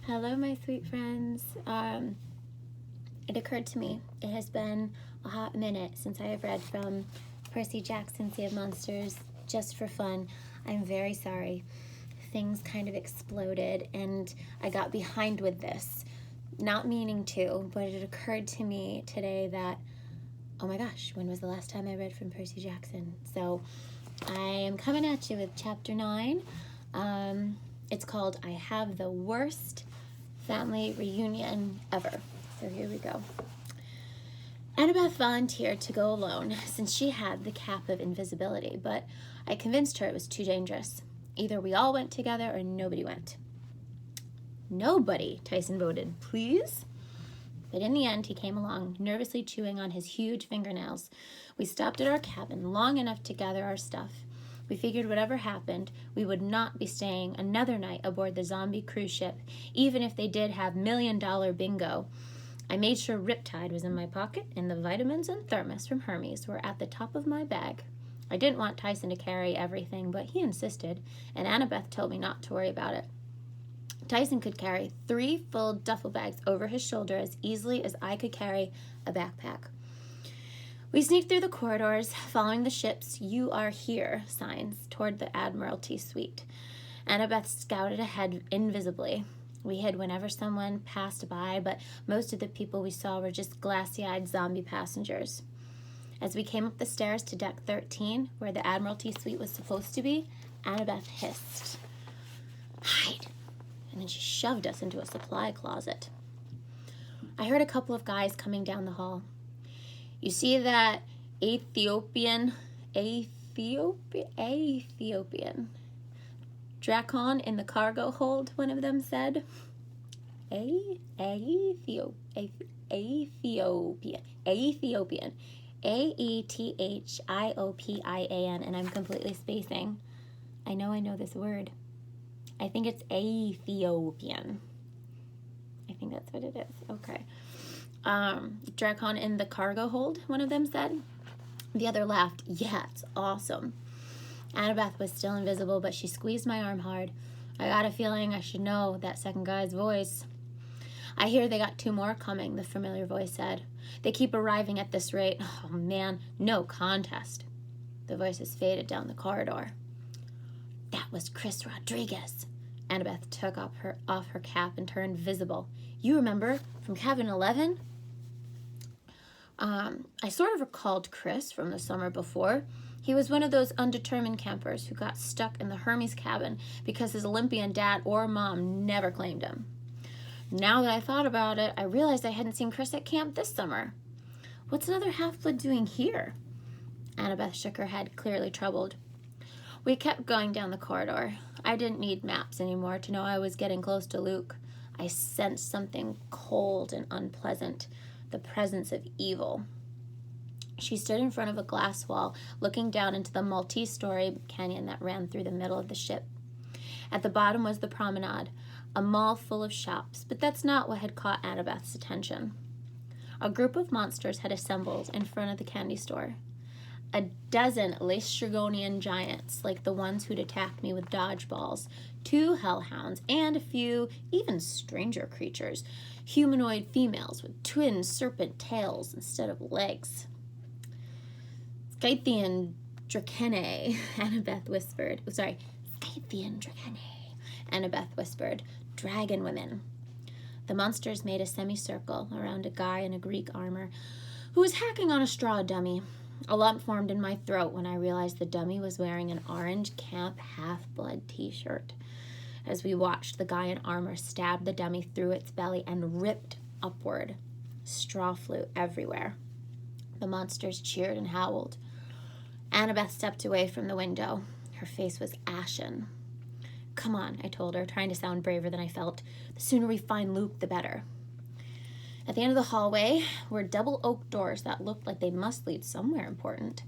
Hello, my sweet friends. It occurred to me, it has been a hot minute since I have read from Percy Jackson's Sea of Monsters just for fun. I'm very sorry. Things kind of exploded and I got behind with this. Not meaning to, but it occurred to me today that, oh my gosh, when was the last time I read from Percy Jackson? So I am coming at you with chapter 9. It's called I Have the Worst Family Reunion Ever. So here we go. Annabeth volunteered to go alone since she had the cap of invisibility, but I convinced her it was too dangerous. Either we all went together or nobody went. Nobody, Tyson voted, please? But in the end, he came along, nervously chewing on his huge fingernails. We stopped at our cabin long enough to gather our stuff. We figured whatever happened, we would not be staying another night aboard the zombie cruise ship, even if they did have $1 million bingo. I made sure Riptide was in my pocket, and the vitamins and thermos from Hermes were at the top of my bag. I didn't want Tyson to carry everything, but he insisted, and Annabeth told me not to worry about it. Tyson could carry 3 full duffel bags over his shoulder as easily as I could carry a backpack. We sneaked through the corridors, following the ship's "You Are Here" signs toward the Admiralty suite. Annabeth scouted ahead invisibly. We hid whenever someone passed by, but most of the people we saw were just glassy-eyed zombie passengers. As we came up the stairs to deck 13, where the Admiralty suite was supposed to be, Annabeth hissed, "Hide!" And then she shoved us into a supply closet. I heard a couple of guys coming down the hall. "You see that Ethiopian Dracon in the cargo hold," one of them said. Ethiopian. Aethiopin, and I'm completely spacing. I know this word. I think it's Ethiopian. I think that's what it is. Okay. Dracon in the cargo hold, one of them said. The other laughed. "Yeah, it's awesome." Annabeth was still invisible, but she squeezed my arm hard. "I got a feeling I should know that second guy's voice." "I hear they got 2 more coming," the familiar voice said. "They keep arriving at this rate. Oh man, no contest." The voices faded down the corridor. "That was Chris Rodriguez." Annabeth took off her cap and turned visible. "You remember from cabin 11? I sort of recalled Chris from the summer before. He was one of those undetermined campers who got stuck in the Hermes cabin because his Olympian dad or mom never claimed him. Now that I thought about it, I realized I hadn't seen Chris at camp this summer. What's another half-blood doing here?" Annabeth shook her head, clearly troubled. We kept going down the corridor. I didn't need maps anymore to know I was getting close to Luke. I sensed something cold and unpleasant, the presence of evil. She stood in front of a glass wall, looking down into the multi-story canyon that ran through the middle of the ship. At the bottom was the promenade, a mall full of shops, but that's not what had caught Annabeth's attention. A group of monsters had assembled in front of the candy store. A dozen Laestrygonian giants, like the ones who'd attacked me with dodgeballs, 2 hellhounds, and a few even stranger creatures, humanoid females with twin serpent tails instead of legs. "Scythian Dracene," Annabeth whispered. Scythian Dracene, Annabeth whispered. "Dragon women." The monsters made a semicircle around a guy in a Greek armor who was hacking on a straw dummy. A lump formed in my throat when I realized the dummy was wearing an orange Camp Half-Blood t-shirt. As we watched, the guy in armor stabbed the dummy through its belly and ripped upward. Straw flew everywhere. The monsters cheered and howled. Annabeth stepped away from the window. Her face was ashen. "Come on," I told her, trying to sound braver than I felt. "The sooner we find Luke, the better." At the end of the hallway were double oak doors that looked like they must lead somewhere important.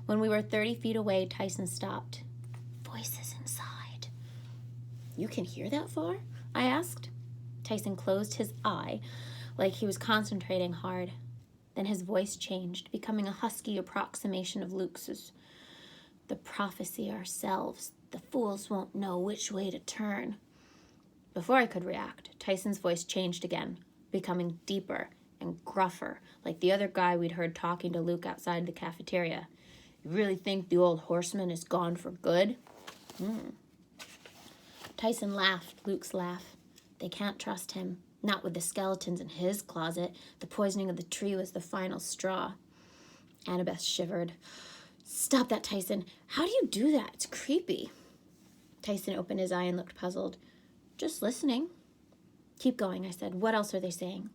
When we were 30 feet away, Tyson stopped. "Voices inside." "You can hear that far?" I asked. Tyson closed his eye like he was concentrating hard. Then his voice changed, becoming a husky approximation of Luke's. "The prophecy ourselves. The fools won't know which way to turn." Before I could react, Tyson's voice changed again, becoming deeper and gruffer, like the other guy we'd heard talking to Luke outside the cafeteria. You really think the old horseman is gone for good? Tyson laughed Luke's laugh. They can't trust him. Not with the skeletons in his closet. The poisoning of the tree was the final straw. Annabeth shivered. Stop that, Tyson. How do you do that? It's creepy. Tyson opened his eye and looked puzzled. Just listening. Keep going, I said. What else are they saying?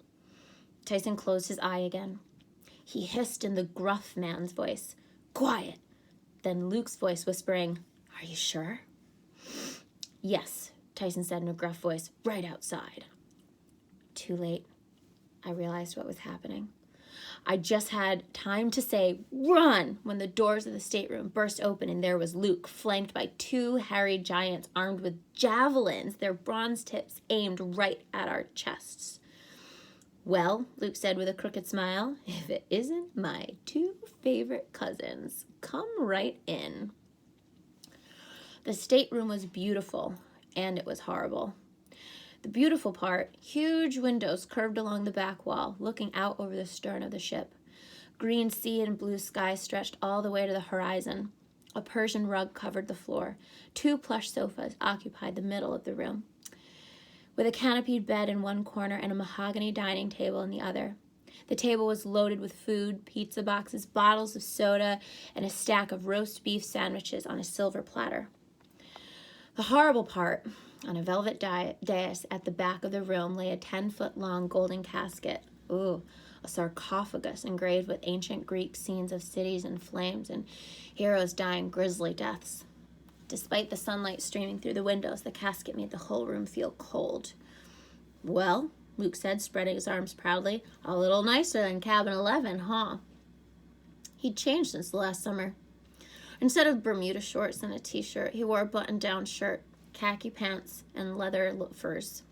Tyson closed his eye again. He hissed in the gruff man's voice. Quiet. Then Luke's voice whispering, Are you sure? Yes, Tyson said in a gruff voice, right outside. Too late. I realized what was happening. I just had time to say, run, when the doors of the stateroom burst open and there was Luke, flanked by two hairy giants armed with javelins, their bronze tips aimed right at our chests. Well, Luke said with a crooked smile, if it isn't my two favorite cousins, come right in. The stateroom was beautiful, and it was horrible. The beautiful part, huge windows curved along the back wall, looking out over the stern of the ship. Green sea and blue sky stretched all the way to the horizon. A Persian rug covered the floor. 2 plush sofas occupied the middle of the room, with a canopied bed in one corner and a mahogany dining table in the other. The table was loaded with food, pizza boxes, bottles of soda, and a stack of roast beef sandwiches on a silver platter. The horrible part, on a velvet dais at the back of the room lay a 10-foot-long golden casket. A sarcophagus engraved with ancient Greek scenes of cities in flames and heroes dying grisly deaths. Despite the sunlight streaming through the windows, the casket made the whole room feel cold. Well, Luke said, spreading his arms proudly, a little nicer than cabin 11, huh? He'd changed since the last summer. Instead of Bermuda shorts and a t-shirt, he wore a button-down shirt, khaki pants, and leather loafers.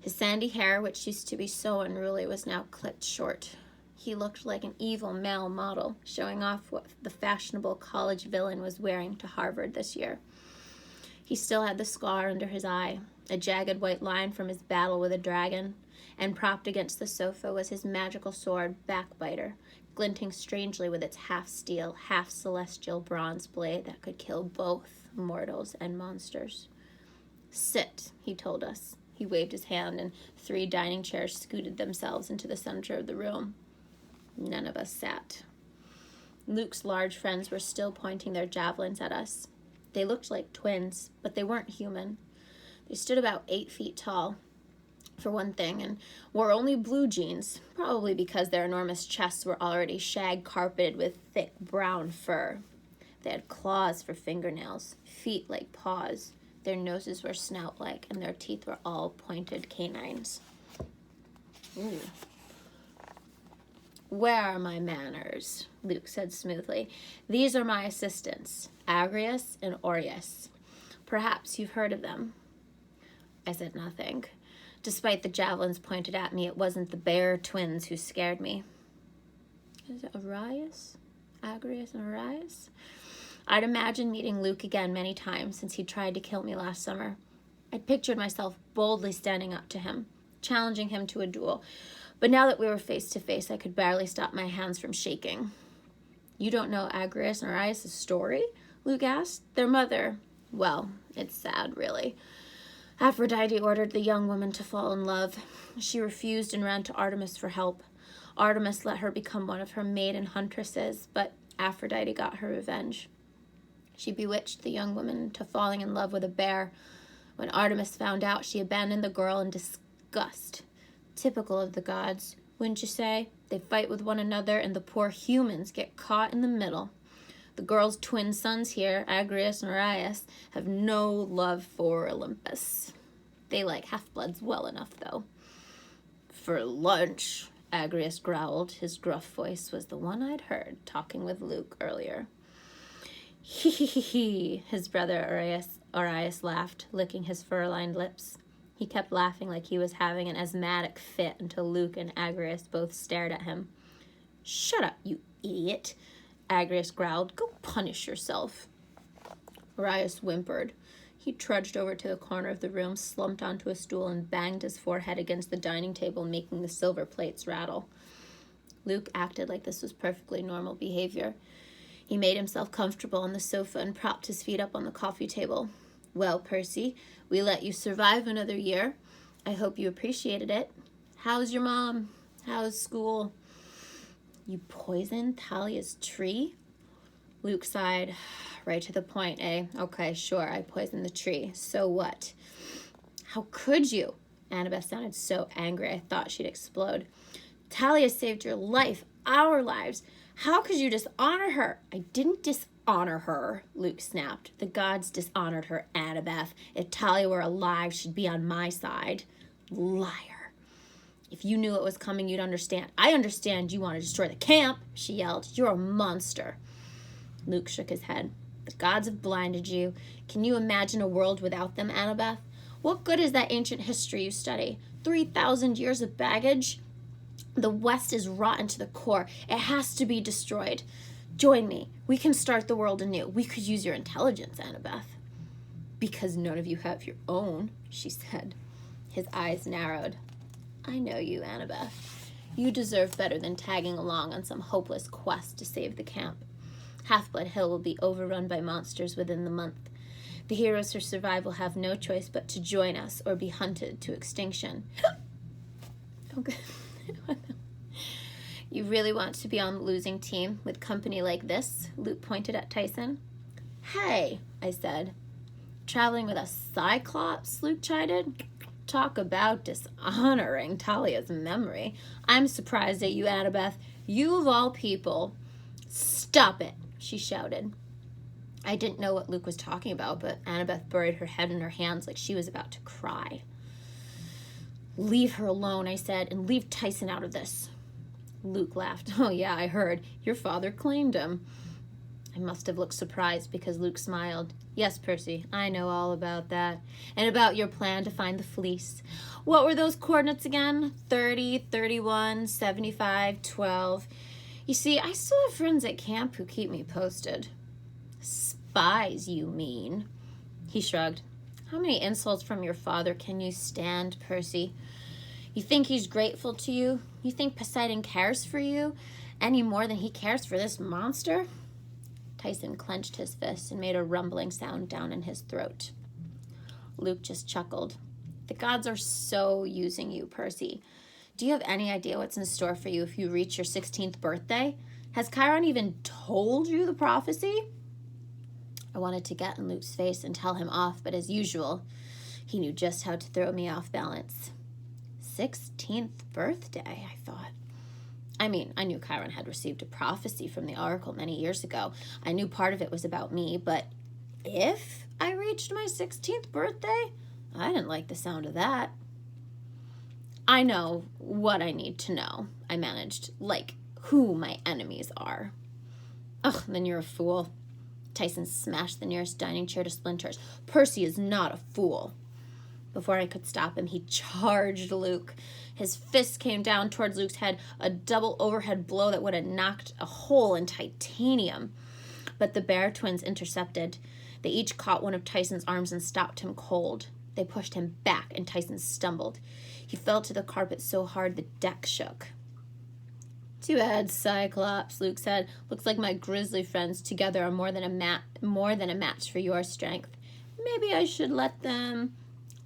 His sandy hair, which used to be so unruly, was now clipped short. He looked like an evil male model, showing off what the fashionable college villain was wearing to Harvard this year. He still had the scar under his eye, a jagged white line from his battle with a dragon, and propped against the sofa was his magical sword, Backbiter, glinting strangely with its half-steel, half-celestial bronze blade that could kill both mortals and monsters. Sit, he told us. He waved his hand, and 3 dining chairs scooted themselves into the center of the room. None of us sat. Luke's large friends were still pointing their javelins at us. They looked like twins, but they weren't human. They stood about 8 feet tall, for one thing, and wore only blue jeans, probably because their enormous chests were already shag-carpeted with thick brown fur. They had claws for fingernails, feet like paws. Their noses were snout-like, and their teeth were all pointed canines. Ooh. Where are my manners? Luke said smoothly. These are my assistants, Agrius and Aureus. Perhaps you've heard of them. I said nothing. Despite the javelins pointed at me, it wasn't the bear twins who scared me. Is it Arius? Agrius and Arius? I'd imagined meeting Luke again many times since he tried to kill me last summer. I'd pictured myself boldly standing up to him, challenging him to a duel. But now that we were face to face, I could barely stop my hands from shaking. You don't know Agrius and Arius' story? Luke asked. Their mother, well, it's sad, really. Aphrodite ordered the young woman to fall in love. She refused and ran to Artemis for help. Artemis let her become one of her maiden huntresses, but Aphrodite got her revenge. She bewitched the young woman into falling in love with a bear. When Artemis found out, she abandoned the girl in disgust. Typical of the gods, wouldn't you say? They fight with one another, and the poor humans get caught in the middle. The girl's twin sons here, Agrius and Arius, have no love for Olympus. They like half-bloods well enough, though. For lunch, Agrius growled. His gruff voice was the one I'd heard talking with Luke earlier. Hee hee hee hee, his brother Arius laughed, licking his fur-lined lips. He kept laughing like he was having an asthmatic fit until Luke and Agrius both stared at him. Shut up, you idiot, Agrius growled. Go punish yourself. Arius whimpered. He trudged over to the corner of the room, slumped onto a stool, and banged his forehead against the dining table, making the silver plates rattle. Luke acted like this was perfectly normal behavior. He made himself comfortable on the sofa and propped his feet up on the coffee table. Well, Percy, we let you survive another year. I hope you appreciated it. How's your mom? How's school? You poisoned Talia's tree? Luke sighed. Right to the point, eh? Okay, sure, I poisoned the tree. So what? How could you? Annabeth sounded so angry I thought she'd explode. Talia saved your life, our lives. How could you dishonor her? I didn't dishonor her, Luke snapped. The gods dishonored her, Annabeth. If Talia were alive, she'd be on my side. Liar. If you knew it was coming, you'd understand. I understand you want to destroy the camp, she yelled. You're a monster. Luke shook his head. The gods have blinded you. Can you imagine a world without them, Annabeth? What good is that ancient history you study? 3,000 years of baggage? The West is rotten to the core. It has to be destroyed. Join me. We can start the world anew. We could use your intelligence, Annabeth. Because none of you have your own, she said. His eyes narrowed. I know you, Annabeth. You deserve better than tagging along on some hopeless quest to save the camp. Half-Blood Hill will be overrun by monsters within the month. The heroes who survive will have no choice but to join us or be hunted to extinction. Okay. You really want to be on the losing team with company like this? Luke pointed at Tyson. Hey, I said. Traveling with a Cyclops? Luke chided. Talk about dishonoring Talia's memory. I'm surprised at you, Annabeth. You of all people. Stop it, she shouted. I didn't know what Luke was talking about, but Annabeth buried her head in her hands like she was about to cry. Leave her alone, I said, and leave Tyson out of this. Luke laughed. Oh, yeah, I heard. Your father claimed him. I must have looked surprised because Luke smiled. Yes, Percy, I know all about that. And about your plan to find the fleece. What were those coordinates again? 30, 31, 75, 12. You see, I still have friends at camp who keep me posted. Spies, you mean? He shrugged. How many insults from your father can you stand, Percy? You think he's grateful to you? You think Poseidon cares for you any more than he cares for this monster? Tyson clenched his fist and made a rumbling sound down in his throat. Luke just chuckled. The gods are so using you, Percy. Do you have any idea what's in store for you if you reach your 16th birthday? Has Chiron even told you the prophecy? I wanted to get in Luke's face and tell him off, but as usual, he knew just how to throw me off balance. 16th birthday, I thought. I mean, I knew Chiron had received a prophecy from the oracle many years ago. I knew part of it was about me, but if I reached my 16th birthday, I didn't like the sound of that. I know what I need to know, I managed, like who my enemies are. Ugh, then you're a fool. Tyson smashed the nearest dining chair to splinters. Percy is not a fool. Before I could stop him, he charged Luke. His fist came down towards Luke's head, a double overhead blow that would have knocked a hole in titanium. But the Bear twins intercepted. They each caught one of Tyson's arms and stopped him cold. They pushed him back, and Tyson stumbled. He fell to the carpet so hard the deck shook. Too bad, Cyclops, Luke said. Looks like my grizzly friends together are more than a match for your strength. Maybe I should let them...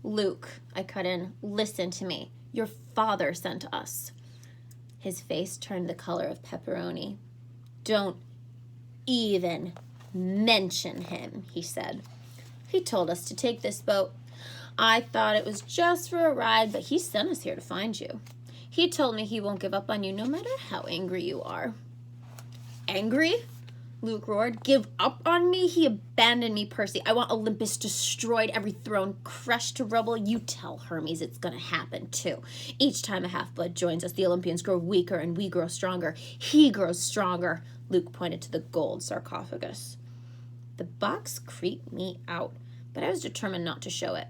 Luke, I cut in, listen to me. Your father sent us. His face turned the color of pepperoni. Don't even mention him, he said. He told us to take this boat. I thought it was just for a ride, but he sent us here to find you. He told me he won't give up on you no matter how angry you are. Angry? Luke roared. Give up on me? He abandoned me, Percy. I want Olympus destroyed, every throne crushed to rubble. You tell Hermes it's going to happen, too. Each time a half-blood joins us, the Olympians grow weaker and we grow stronger. He grows stronger. Luke pointed to the gold sarcophagus. The box creeped me out, but I was determined not to show it.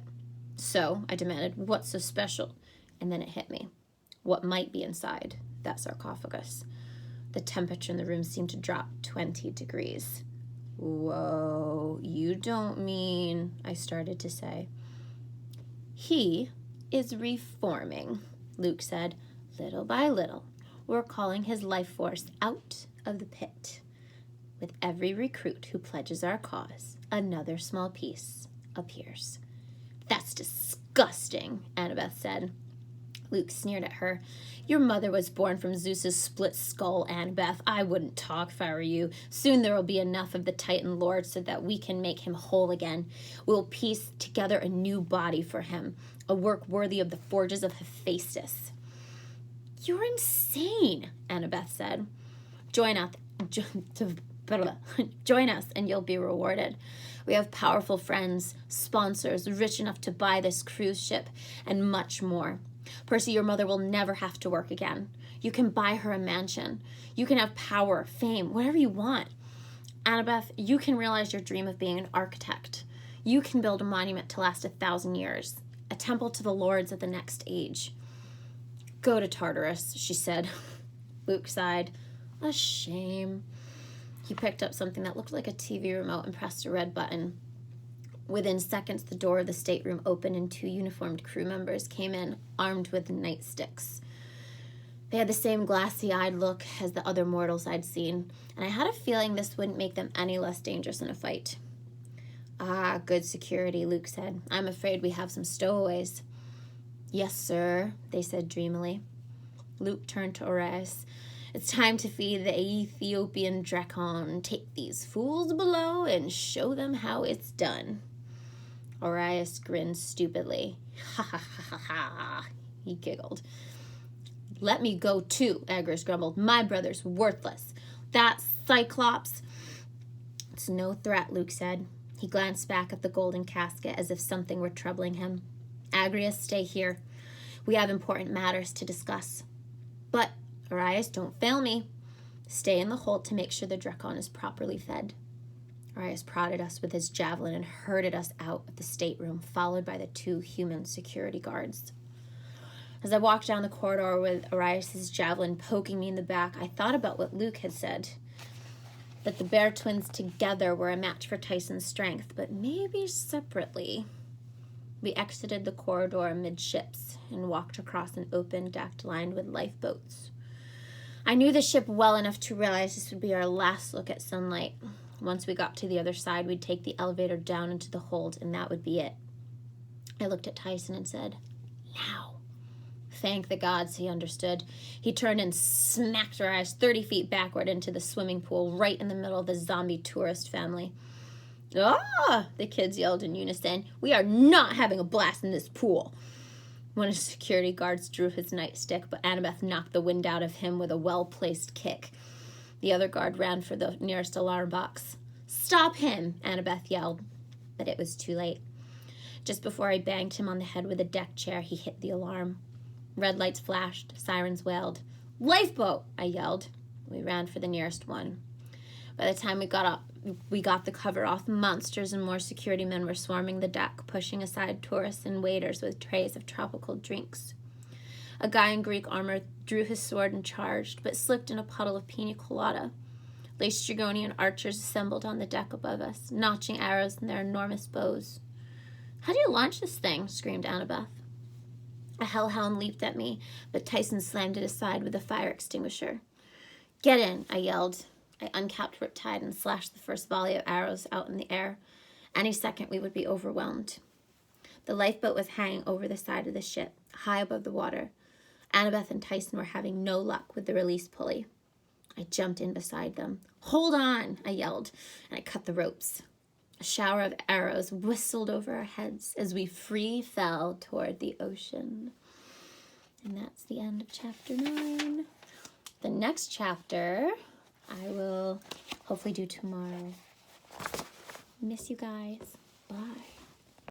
So I demanded, what's so special? And then it hit me. What might be inside that sarcophagus? The temperature in the room seemed to drop 20 degrees. Whoa, you don't mean, I started to say. He is reforming, Luke said, little by little. We're calling his life force out of the pit. With every recruit who pledges our cause, another small piece appears. That's disgusting, Annabeth said. Luke sneered at her. Your mother was born from Zeus's split skull, Annabeth. I wouldn't talk if I were you. Soon there will be enough of the Titan Lord so that we can make him whole again. We'll piece together a new body for him, a work worthy of the forges of Hephaestus. You're insane, Annabeth said. Join us and you'll be rewarded. We have powerful friends, sponsors, rich enough to buy this cruise ship, and much more. Percy, your mother will never have to work again. You can buy her a mansion. You can have power, fame, whatever you want. Annabeth, you can realize your dream of being an architect. You can build a monument to last 1,000 years, a temple to the lords of the next age. Go to Tartarus, she said. Luke sighed. A shame. He picked up something that looked like a TV remote and pressed a red button. Within seconds, the door of the stateroom opened and 2 uniformed crew members came in, armed with nightsticks. They had the same glassy-eyed look as the other mortals I'd seen, and I had a feeling this wouldn't make them any less dangerous in a fight. Ah, good security, Luke said. I'm afraid we have some stowaways. Yes, sir, they said dreamily. Luke turned to Orias. It's time to feed the Ethiopian Drakon. Take these fools below and show them how it's done. Orias grinned stupidly. Ha ha ha ha ha, he giggled. Let me go too, Agris grumbled. My brother's worthless. That Cyclops. It's no threat, Luke said. He glanced back at the golden casket as if something were troubling him. Agrias, stay here. We have important matters to discuss. But, Orias, don't fail me. Stay in the hold to make sure the Drakon is properly fed. Orias prodded us with his javelin and herded us out of the stateroom, followed by the 2 human security guards. As I walked down the corridor with Orias' javelin poking me in the back, I thought about what Luke had said, that the Bear twins together were a match for Tyson's strength, but maybe separately. We exited the corridor amidships and walked across an open deck lined with lifeboats. I knew the ship well enough to realize this would be our last look at sunlight. Once we got to the other side, we'd take the elevator down into the hold, and that would be it. I looked at Tyson and said, now. Thank the gods, he understood. He turned and smacked our eyes 30 feet backward into the swimming pool, right in the middle of the zombie tourist family. Ah! The kids yelled in unison. We are not having a blast in this pool. One of the security guards drew his nightstick, but Annabeth knocked the wind out of him with a well-placed kick. The other guard ran for the nearest alarm box. Stop him, Annabeth yelled, but it was too late. Just before I banged him on the head with a deck chair, he hit the alarm. Red lights flashed, sirens wailed. Lifeboat, I yelled. We ran for the nearest one. By the time we got the cover off, monsters and more security men were swarming the deck, pushing aside tourists and waiters with trays of tropical drinks. A guy in Greek armor drew his sword and charged, but slipped in a puddle of pina colada. Laestrygonian archers assembled on the deck above us, notching arrows in their enormous bows. How do you launch this thing? Screamed Annabeth. A hellhound leaped at me, but Tyson slammed it aside with a fire extinguisher. Get in, I yelled. I uncapped Riptide and slashed the first volley of arrows out in the air. Any second we would be overwhelmed. The lifeboat was hanging over the side of the ship, high above the water. Annabeth and Tyson were having no luck with the release pulley. I jumped in beside them. Hold on, I yelled, and I cut the ropes. A shower of arrows whistled over our heads as we free fell toward the ocean. And that's the end of chapter 9. The next chapter I will hopefully do tomorrow. Miss you guys. Bye.